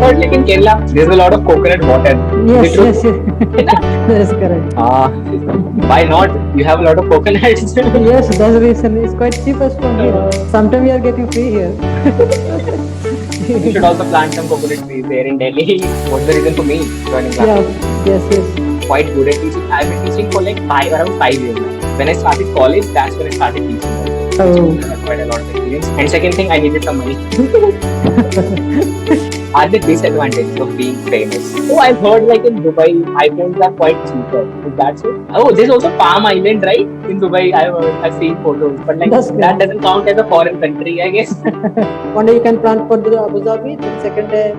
heard like in Kerala, there's a lot of coconut water. Yes, Is it true? yes, yes. That is correct. Why not? You have a lot of coconuts. Yes, that's the reason. It's quite cheapest from here. Sometimes we are getting free here. You should also plant some coconut trees there in Delhi. What's the reason for me joining Yeah, Clapingo? yes, yes. Quite good at teaching. I've been teaching for like around 5 years now. When I started college, that's when I started teaching. Oh. I got quite a lot of experience. And second thing, I needed some money. Are the disadvantages of being famous? Oh, I've heard like in Dubai, iPhones are quite cheaper. Is that so? Oh, there's also Palm Island, right? In Dubai, I've seen photos, but like That's good. that doesn't count as a foreign country, I guess. One day you can plan for the Abu Dhabi. Then second day,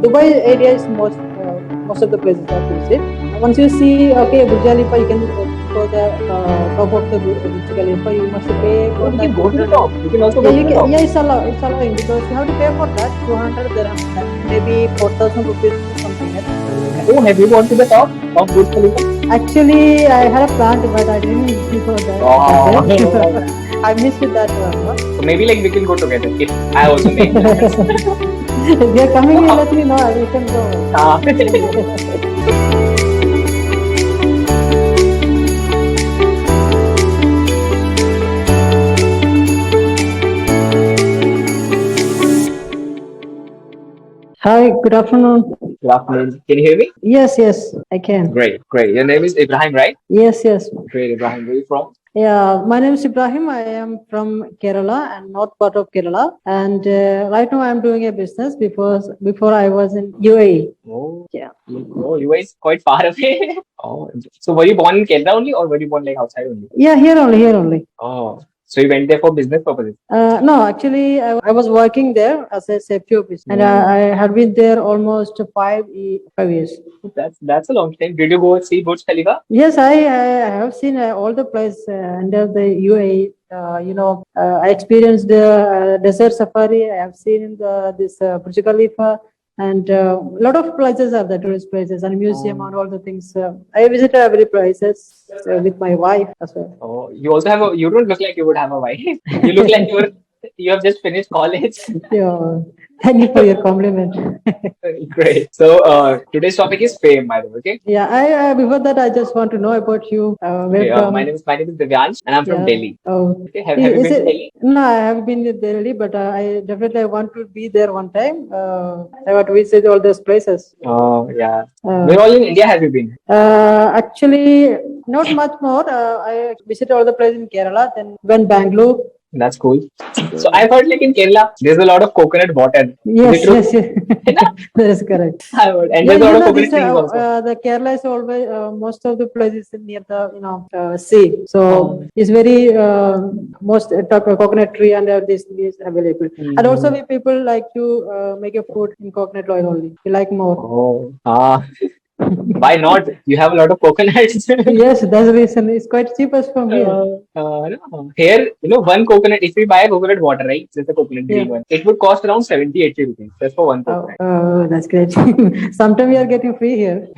Dubai area is most of the places that you visit. Once you see, okay, Burj Khalifa, you can go the top of the Burj Khalifa. You must pay for You that. can go to the top. You can also Yeah, go you to the can. top. Yeah, it's allowing because you have to pay for that 200 dirham, maybe 4,000 rupees something. Oh, have you gone to the top of Burj Khalifa? Actually, I had a plan, but I didn't go there. Oh. I missed that one. No? So maybe like we can go together if I also make plans. If you're coming here, let me know. We can go. Hi, good afternoon. Good afternoon. Can you hear me? Yes, yes, I can. Great, great. Your name is Ibrahim, right? Yes, yes. Great, Ibrahim. Where are you from? Yeah, my name is Ibrahim. I am from Kerala and north part of Kerala. And right now I am doing a business before I was in UAE. Oh, Yeah. Oh, you guys quite far away. Oh, so were you born in Kerala only, or were you born like outside only? Yeah, here only. Oh, so you went there for business purposes? No, actually, I was working there as a safety officer, and I had been there almost 5 years. That's a long time. Did you go see Burj Khalifa? Yes, I have seen all the places under the UAE. I experienced the desert safari. I have seen this Burj Khalifa, and a lot of places are the tourist places and museum and all the things. I visited every places with my wife as well. Oh, you also have a. You don't look like you would have a wife. You look like you have just finished college. Yeah, thank you for your compliment. Great. So today's topic is fame, by the way. Okay. Yeah, I before that I just want to know about you. Where Okay, from? my name is Divyansh, and I'm from Delhi. Oh, Okay. Have you been to Delhi? No, I have been to Delhi, but I definitely want to be there one time. I want to visit all those places. Oh yeah. Where all in India have you been? Actually, not much more. I visited all the places in Kerala, then went Bangalore. That's cool. So I've heard like in Kerala, there's a lot of coconut water. Yes, Is it true? yes. That is correct. I heard. And there's a lot of coconut trees also. The Kerala is always most of the places near the sea, so it's very most coconut tree and this is available. And also we people like to make a food in coconut oil only. We like more. Oh, why not? You have a lot of coconuts. Yes, that's the reason. It's quite cheapest from here. No. Here, one coconut, if we buy a coconut water, right? Just a coconut green one, it would cost around 70-80 rupees just for one coconut. Oh, that's great. Sometimes we are getting free here.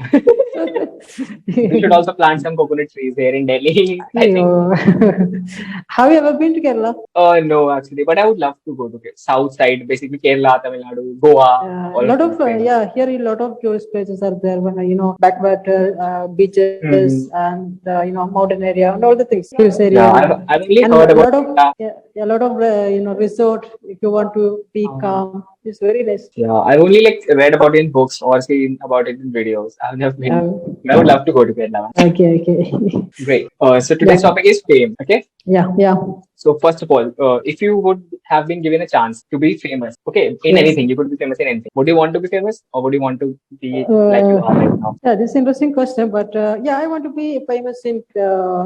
You should also plant some coconut trees here in Delhi. I think. Have you ever been to Kerala? No, actually, but I would love to go to South side, basically Kerala, Tamil Nadu, Goa. A lot of here a lot of tourist places are there. When backwater beaches and mountain area and all the things, hills area. Yeah, I've only heard about a lot of resort. If you want to be calm, it's very nice. Yeah, I've only like read about it in books or seen about it in videos. I've never been. I would love to go to Kerala. Okay. Great. So today's topic is fame. Okay. Yeah. So first of all, if you would have been given a chance to be famous, okay, in anything, you could be famous in anything. Would you want to be famous, or would you want to be like you are right now? Yeah, this is an interesting question, but I want to be famous in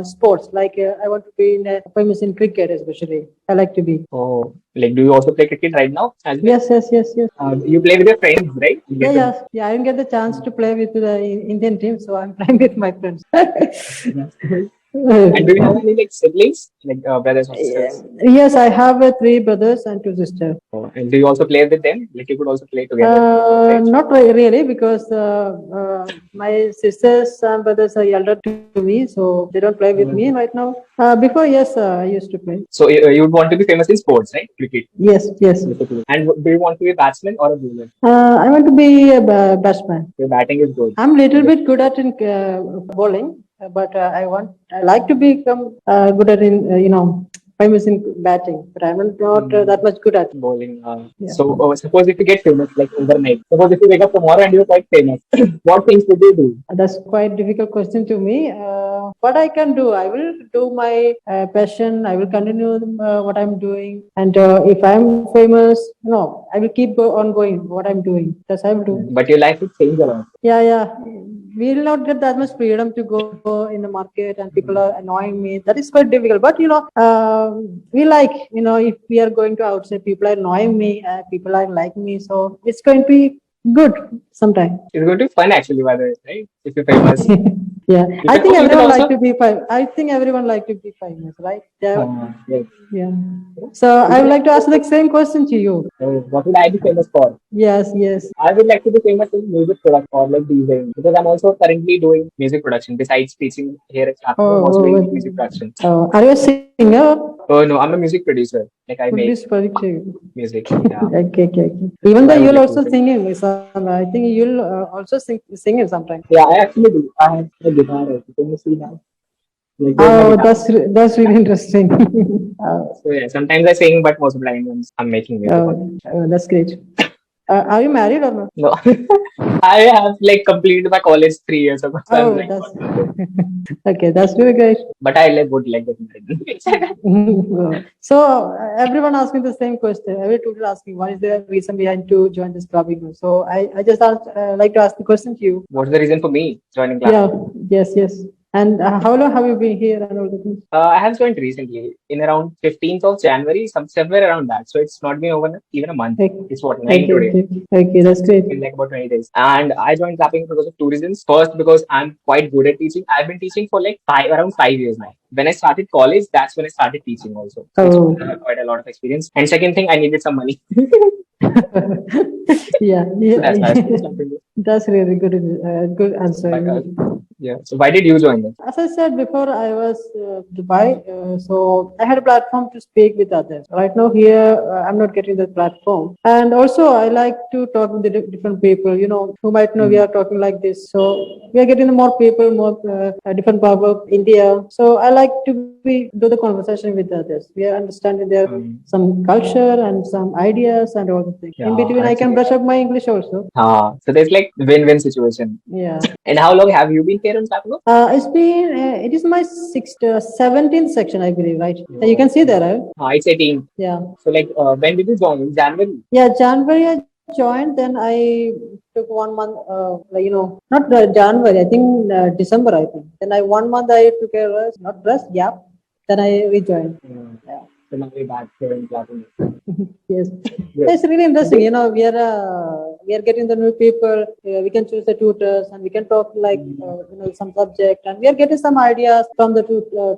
sports. Like I want to be famous in cricket, especially. I like to be. Oh, like do you also play cricket right now? Yes. You play with your friends, right? Yeah. I didn't get the chance to play with the Indian team, so I'm playing with my friends. And do you have any like siblings, like brothers or sisters? Yes, I have three brothers and two sisters. Oh, and do you also play with them? Like you could also play together, right? Not really, because my sisters and brothers are elder to me, so they don't play with me right now. Before, yes, I used to play. So you would want to be famous in sports, right? Cricket, Yes, yes. basically. And do you want to be a batsman or a bowler? I want to be a batsman. Your batting is good. I'm little bit good at in bowling, but I like to become good at in famous in batting, but I'm not that much good at. Bowling. Yeah. So suppose if you get famous like overnight, suppose if you wake up tomorrow and you're quite famous, what things would you do? That's quite difficult question to me. What I can do, I will do my passion. I will continue what I'm doing, and if I'm famous, no, I will keep on going what I'm doing. That's I will do. But your life would change a lot. Yeah, yeah. We will not get that much freedom to go in the market, and people are annoying me. That is quite difficult. But we like, if we are going to outside, people are annoying me, people are like me. So it's going to be good sometime. It's going to be fun actually, by the way, right? If you're famous. Yeah, You I can, think you can everyone like also. to be famous. I think everyone like to be famous, right? Yeah, Yes. yeah. So I would like to ask the same question to you. What would I be famous for? Yes, yes. I would like to be famous in music production or like DJing because I'm also currently doing music production. Besides teaching here at Clapingo, I'm also Oh, doing music production. are you a singer? Oh no, I'm a music producer. Like I make Police producer. music. Yeah. Okay, okay, okay. Even So though I would you'll like to also sing. singing, I think you'll also sing it sometime. Yeah, I actually do. I have a guitar also. Can you see that? Like there's my Oh, guitar. that's really interesting. So yeah, sometimes I sing, but most of the time I'm making music. That's great. Are you married or not? No, I have like completed my college 3 years ago. So I'm Oh, like, that's okay. That's really great. but I like would like getting married. So everyone asking the same question. Every tutor asking, what is the reason behind to join this Clapingo? So I just like to ask the question to you. What's the reason for me joining Yeah. Clapingo? Yes. Yes. And how long have you been here and all the things? I have joined recently in around 15th of January, somewhere around that. So it's not been over even a month. Okay. It's what, 9 Okay. today. Okay. Okay. That's great. In like about 20 days. And I joined clapping because of two reasons. First, because I'm quite good at teaching. I've been teaching for like around 5 years now. When I started college, that's when I started teaching also. So it's Oh. quite a lot of experience. And second thing, I needed some money. Yeah. So that's why I started Yeah. clapping. That's really good answer. But, yeah. So why did you join this? As I said before, I was Dubai, so I had a platform to speak with others. Right now here, I'm not getting that platform, and also I like to talk with the different people. Who might know we are talking like this. So we are getting more people, more different part of India. So I like to do the conversation with others. We are understanding their some culture and some ideas and all the things. Yeah, In between, I can brush up my English also. so there's like win-win situation. Yeah. And how long have you been here in Clapingo? It is my 17th section, I believe, right? You can see there, right? It's 18. Yeah. So like when did you join? In January? Yeah, January I joined, then I took 1 month, not January, I think December, I think. Then 1 month I took a rest, not rest, yeah. Then I rejoined. Yeah. So now we're back here in Clapingo. Yes. It's really interesting. We are getting the new people. We can choose the tutors, and we can talk like some subject, and we are getting some ideas from the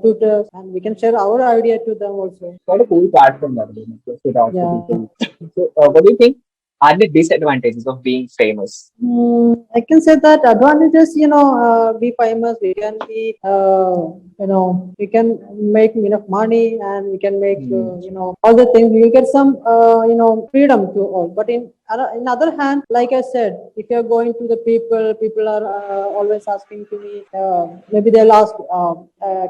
tutors, and we can share our idea to them also. Quite a cool platform that is. Yeah. So what do you think are the disadvantages of being famous? I can say that advantages, be famous, we can be, we can make enough money, and we can make, all the things. We will get some, freedom to all. But in other hand, like I said, if you're going to the people are always asking to me, maybe they'll ask,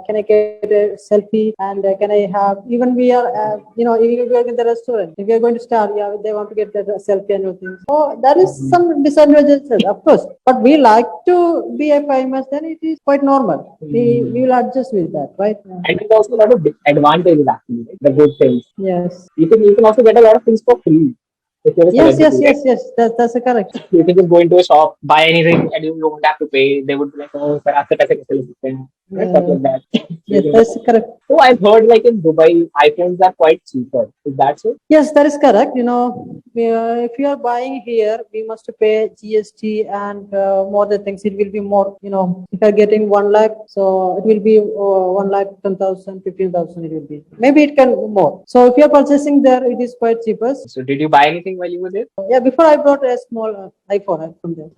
can I get a selfie, and can I have, even we are, if we are in the restaurant, if we are going to start, yeah, they want to get that selfie and everything. So there is some disadvantages, of course, but we like to be a famous, then it is quite normal. We will adjust with that, right? And there's also a lot of advantages actually, like the good things. Yes. You can also get a lot of things for free. If you're a Yes, celebrity, right? yes. That's correct. You can just go into a shop, buy anything, and you don't have to pay. They would be like, oh, sir, आपसे पैसे कैसे ले सकते हैं? Stuff Uh, like that. yes, that's correct. Oh, I've heard like in Dubai, iPhones are quite cheaper. Is that so? Yes, that is correct. If you are buying here, we must pay GST and more the things. It will be more. If you are getting 1 lakh, so it will be 1 lakh 10,000, 15,000. It will be. Maybe it can more. So if you are purchasing there, it is quite cheapest. So did you buy anything while you were there? Yeah, before I brought a small iPhone from there.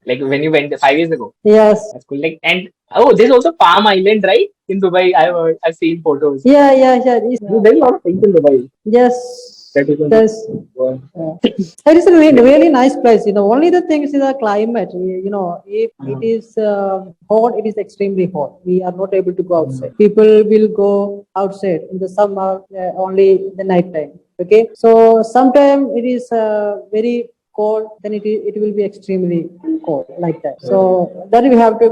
Like when you went there 5 years ago? Yes. That's cool. Like and oh, there's also Palm Island, right? In Dubai, I've seen photos. Yeah, yeah, yeah. There's a lot of things in Dubai. Yes. That you can There's. go. It is a really, really nice place. Only the thing is the climate. If it Uh, is hot, it is extremely hot. We are not able to go outside. People will go outside in the summer, only the night time. Okay, so sometimes it is very cold, then it will be extremely cold like that. So that we have to,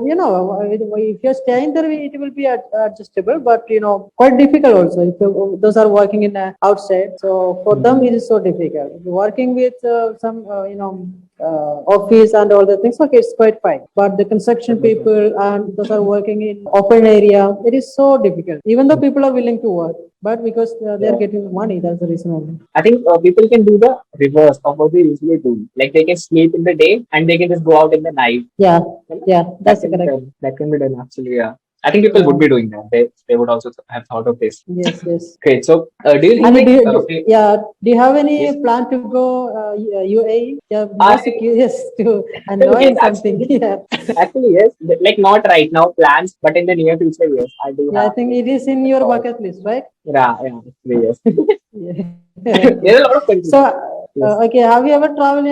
if you're staying there, it will be adjustable, but quite difficult also. If those are working in outside, so for them it is so difficult. If you're working with some, office and all the things, okay, it's quite fine. But the construction people and those are working in open area, it is so difficult. Even though people are willing to work, but because they are getting money, that's the reason only. I think people can do the reverse of what they usually do. Like they can sleep in the day and they can just go out in the night. Yeah, You know? yeah, That that's can be correct. done. That can be done actually. Yeah. I think people would Yeah. be doing that. They would also have thought of this. Yes, yes. Great. So do you think And like yeah, do you have any yes? plan to go UAE? Yeah, most I curious to and yes knowing something. actually Yeah, actually yes. Like not right now plans, but in the near future yes, I do yeah. I have think like it is in a your thought. bucket list, right? Yeah, yeah, actually, yes. Yeah. There are a lot of So, countries. Yes. okay. Have you ever traveled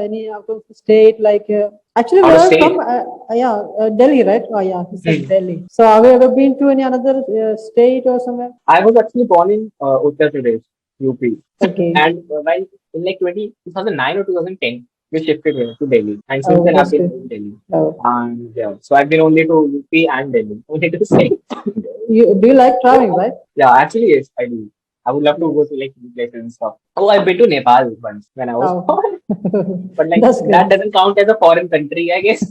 any out of the state? Like, actually, Out of where are from? state. Yeah, Delhi, right? Oh, yeah, he said Hmm. Delhi. So, have you ever been to any another state or somewhere? I was actually born in Uttar Pradesh, UP. Okay. And while in like 2009 or 2010, we shifted here to Delhi. And since Oh, then, I've that's been good. in Delhi. Oh, And yeah, so I've been only to UP and Delhi. Only to say. you like traveling, right? Yeah, actually, yes, I do. I would love to go Yes. to like new places and stuff. Oh, I've been to Nepal once when I was Oh, born. But like that's that good. doesn't count as a foreign country, I guess.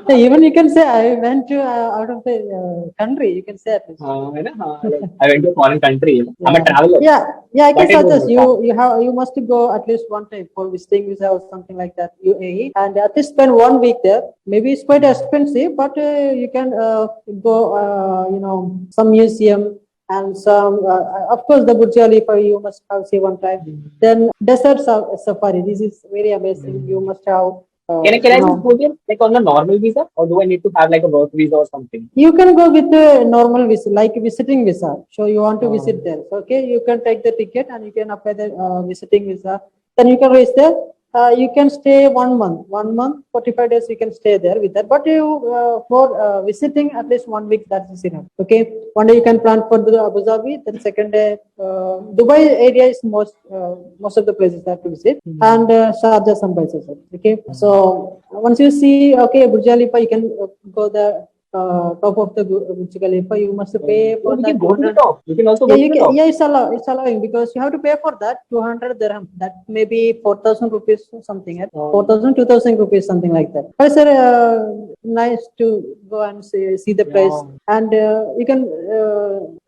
Even you can say I went to out of the country. You can say at least. Like, I went to a foreign country. I'm a Yeah, traveler. yeah, yeah. I can But I know suggest you. Nepal. You must go at least one time for visiting visa or something like that. UAE and at least spend 1 week there. Maybe it's quite expensive, but you can go. Some museum and some. Of course, the Burj Khalifa you must have seen one time. Then desert safari. This is very amazing. You must have. Can I just go there like on a normal visa, or do I need to have like a work visa or something? You can go with a normal visa, like visiting visa. So you want to Um, visit there. So, okay, you can take the ticket and you can apply the visiting visa. Then you can reach there. You can stay 1 month. 1 month, 45 days. You can stay there with that. But you for visiting at least 1 week. That is enough. Okay. One day you can plan for the Abu Dhabi. Then second day, Dubai area is most of the places that to visit, and Sharjah some places. Okay. So once you see, okay, Burj Khalifa, you can go the top of the Burj Khalifa. You must pay oh, for we can that go to the 200. top. We can also Yeah, go to you the can. top. Yeah, it's allowing because you have to pay for that 200 dirham. That may be 4,000 rupees or something. At Um, 4,000, 2,000 rupees, something like that. But it's nice to go and see the place, yeah. and you can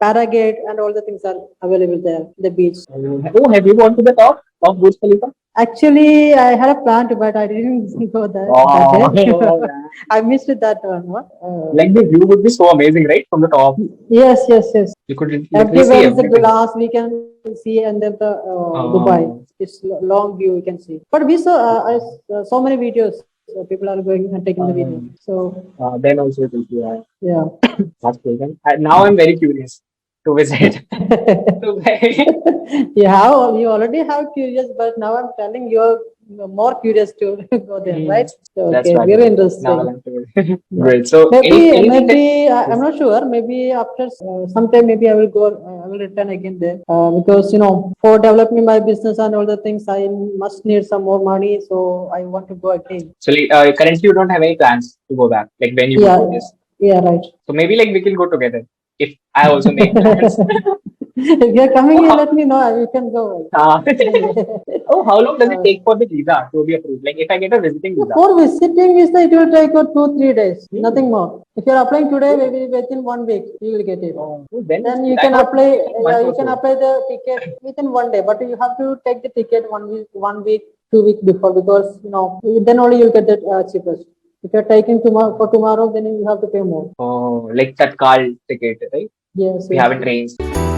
paragate and all the things are available there. The beach. Oh, have you gone to the top of Burj Khalifa? Actually, I had a plan to, but I didn't go that Oh, day. yeah. I missed that one. What? Like the view would be so amazing, right? From the top, Yes, yes, yes. you could literally see Everywhere is a everything. glass. We can see, and then the Dubai. Uh, It's long view. We can see. But we saw so many videos. People are going and taking the video. um, So then also it will be yeah. that's great. And now I'm very curious to visit. Dubai. You already have curious, but now I'm telling you're more curious to go there, Mm, right? So, that's okay, right. very Now I'll interesting. have to visit. Yeah. Great. So anything that Maybe I'm is not sure. Maybe after sometime, maybe I will go. I will return again there because for developing my business and all the things, I must need some more money. So I want to go again. so currently you don't have any plans to go back, like when you would Yeah, do this. yeah, right. So maybe like we can go together if I also make plans. If you're coming Oh, here, let me know. You can go. uh, oh, how long does it Uh, take for the visa to be approved? Like if I get a visiting visa. for visiting is it will take you 2 3 days, Hmm. nothing more. If you're applying today, Oh, maybe within 1 week you will get it. then it's Then good. you I can thought it apply. would take months You or can so. apply the ticket within 1 day, but you have to take the ticket 1 week, 1 week, 2 week before, because then only you'll get the cheapest. If you're taking tomorrow for tomorrow, then you have to pay more. Oh, like that car ticket, right? Yes, We yes, haven't yes. arranged.